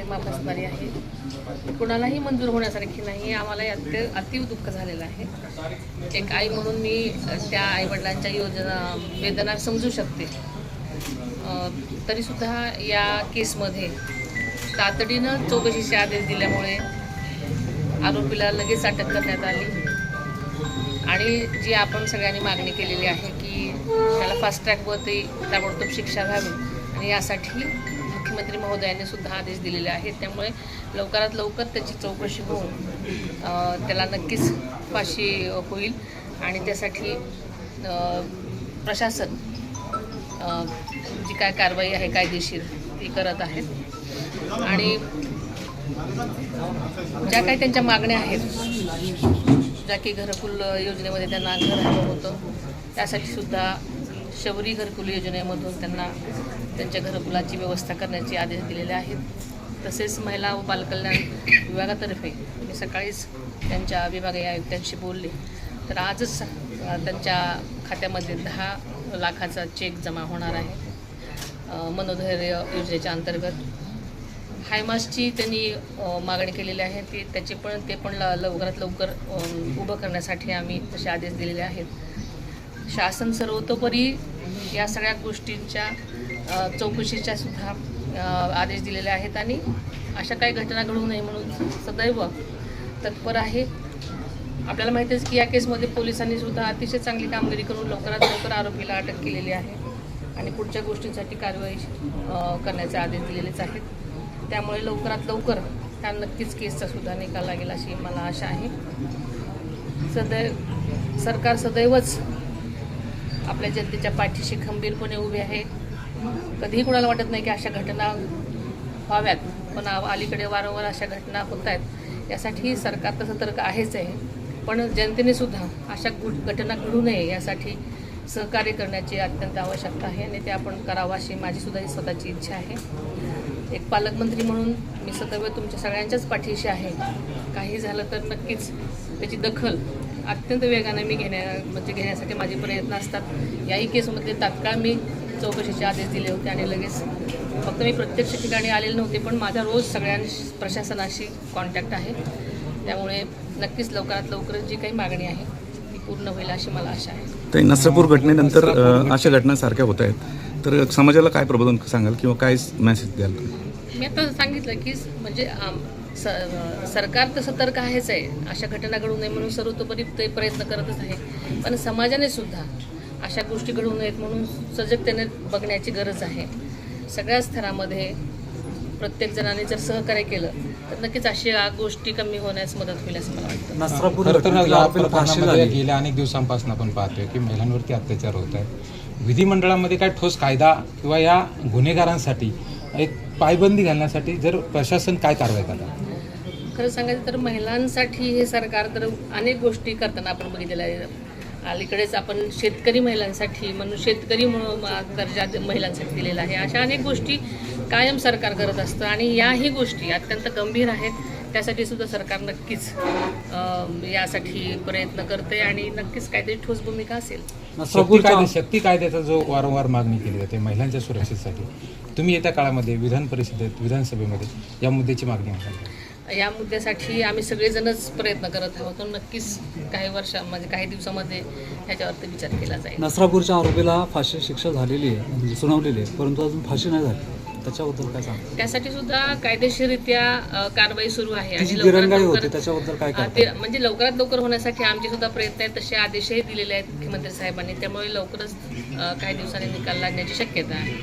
माफ असणारी आहे, कुणालाही मंजूर होण्यासारखी नाही. आम्हाला यात अति दुःख झालेलं आहे. एक आई म्हणून मी त्या आईवडिलांच्या वेदना समजू शकते. तरीसुद्धा या केसमध्ये तातडीनं चौकशीचे आदेश दिल्यामुळे आरोपीला लगेच अटक करण्यात आली आणि जी आपण सगळ्यांनी मागणी केलेली आहे की त्याला फास्ट ट्रॅकवरती ताबडतोब शिक्षा व्हावी आणि यासाठी मुख्यमंत्री महोदयांनी सुद्धा आदेश दिलेले आहेत. त्यामुळे लवकरात लवकर त्याची चौकशी होऊन त्याला नक्कीच फाशी होईल आणि त्यासाठी प्रशासन जी काय कारवाई आहे कायदेशीर ती करत आहेत आणि ज्या काही त्यांच्या मागण्या आहेत, ज्या की घरकुल योजनेमध्ये त्यांना घर हवं होतं, त्यासाठी सुद्धा शबरी घरकुल योजनेमधून त्यांना त्यांच्या घरकुलाची व्यवस्था करण्याचे आदेश दिलेले आहेत. तसेच महिला व बालकल्याण विभागातर्फे मी सकाळीच त्यांच्या विभागीय आयुक्तांशी बोलले, तर आजच त्यांच्या खात्यामध्ये 10 लाखाचा चेक जमा होणार आहे. मनोधैर्य योजनेच्या अंतर्गत हायमासची त्यांनी मागणी केलेली आहे. ते पण लवकरात लवकर उभं करण्यासाठी आम्ही तसे आदेश दिलेले आहेत. शासन सर्वतोपरी या सगळ्या गोष्टींच्या चौकशीच्या सुद्धा आदेश दिलेले आहेत आणि अशा काही घटना घडू नये म्हणून सदैव तत्पर आहे. आपल्याला माहितीच की या केसमध्ये पोलिसांनी सुद्धा अतिशय चांगली कामगिरी करून लवकरात लवकर आरोपीला अटक केलेली आहे आणि पुढच्या गोष्टींसाठी कारवाई करण्याचे आदेश दिलेलेच आहेत. त्यामुळे लवकरात लवकर त्या नक्कीच केसचा सुद्धा निकाल लागेल अशी मला आशा आहे. सरकार सदैवच आपल्या जनतेच्या पाठीशी खंबीरपणे उभे आहे. कधीही कुणाला वाटत नाही की अशा घटना व्हाव्यात, पण अलीकडे वारंवार अशा घटना होत आहेत. यासाठी सरकार तर सतर्क आहेच आहे, पण जनतेने सुद्धा अशा घटना घडू नये यासाठी सहकार्य करण्याची अत्यंत आवश्यकता आहे आणि ते आपण करावं अशी माझी सुद्धा स्वतःची इच्छा आहे. एक पालकमंत्री म्हणून मी सदैव तुमच्या सगळ्यांच्याच पाठीशी आहे. काही झालं तर नक्कीच त्याची दखल अत्यंत वेगाने मी घेण्यासाठी माझे प्रयत्न असतात. याही केसमध्ये तात्काळ मी चौकशीचे आदेश दिले होते आणि लगेच फक्त मी प्रत्यक्ष ठिकाणी आलेले नव्हते, पण माझा रोज प्रशासनाशी कॉन्टॅक्ट आहे. त्यामुळे नक्कीच लवकरात लवकर जी काही मागणी आहे ती पूर्ण होईल अशी मला आशा आहे. तर नसरापूर घटनेनंतर अशा घटना सारख्या होत आहेत, तर समाजाला काय प्रबोधन सांगाल किंवा काय मेसेज द्याल? मी आता सांगितलं की म्हणजे सरकार तर सतर्क आहेच आहे, अशा घटना घडू नये म्हणून सर्वतोपरी ते प्रयत्न करतच आहे, पण समाजाने सुद्धा अशा गोष्टी घडू नयेत म्हणून सजगतेने बघण्याची गरज आहे. सगळ्या स्तरामध्ये प्रत्येक जणांनी जर सहकार्य केलं तर नक्कीच अशा गोष्टी कमी होण्यास मदत होईल असं मला वाटतं. गेल्या अनेक दिवसांपासून आपण पाहतोय की महिलांवरती अत्याचार होत आहेत. विधिमंडळामध्ये काय ठोस कायदा किंवा या गुन्हेगारांसाठी एक पायबंदी घालण्यासाठी जर प्रशासन काय कारवाई करणार? खरं सांगायचं तर महिलांसाठी हे सरकार तर अनेक गोष्टी करताना आपण बघितलेल्या आहे. अलीकडेच आपण शेतकरी महिलांसाठी म्हणून शेतकरी म्हणून दर्जा महिलांसाठी दिलेला आहे. अशा अनेक गोष्टी कायम सरकार करत असतं आणि याही गोष्टी अत्यंत गंभीर आहेत. त्यासाठी सुद्धा सरकार नक्कीच यासाठी प्रयत्न करते आणि नक्कीच काहीतरी ठोस भूमिका असेल. शक्ती कायद्याचा जो वारंवार मागणी केली जाते महिलांच्या सुरक्षेसाठी, तुम्ही येत्या काळामध्ये विधान परिषदेत विधानसभेमध्ये या मुद्द्याची मागणी आहे? या मुद्द्यासाठी आम्ही सगळेजणच प्रयत्न करत आहोत. नक्कीच काही दिवसामध्ये ह्याच्यावरती विचार केला जाईल. नसरापूरच्या आरोपीला फाशी शिक्षा झालेली आहे, म्हणजे सुनावलेली आहे, परंतु अजून फाशी नाही झाली. त्याच्याबद्दल काय सांगा? त्यासाठी सुद्धा कायदेशीररित्या कारवाई सुरू आहे आणि त्याच्याबद्दल काय म्हणजे लवकरात लवकर होण्यासाठी आमचे सुद्धा प्रयत्न आहेत. तसे आदेशही दिलेले आहेत मुख्यमंत्री साहेबांनी. त्यामुळे लवकरच काही दिवसांनी निकाल लागण्याची शक्यता आहे.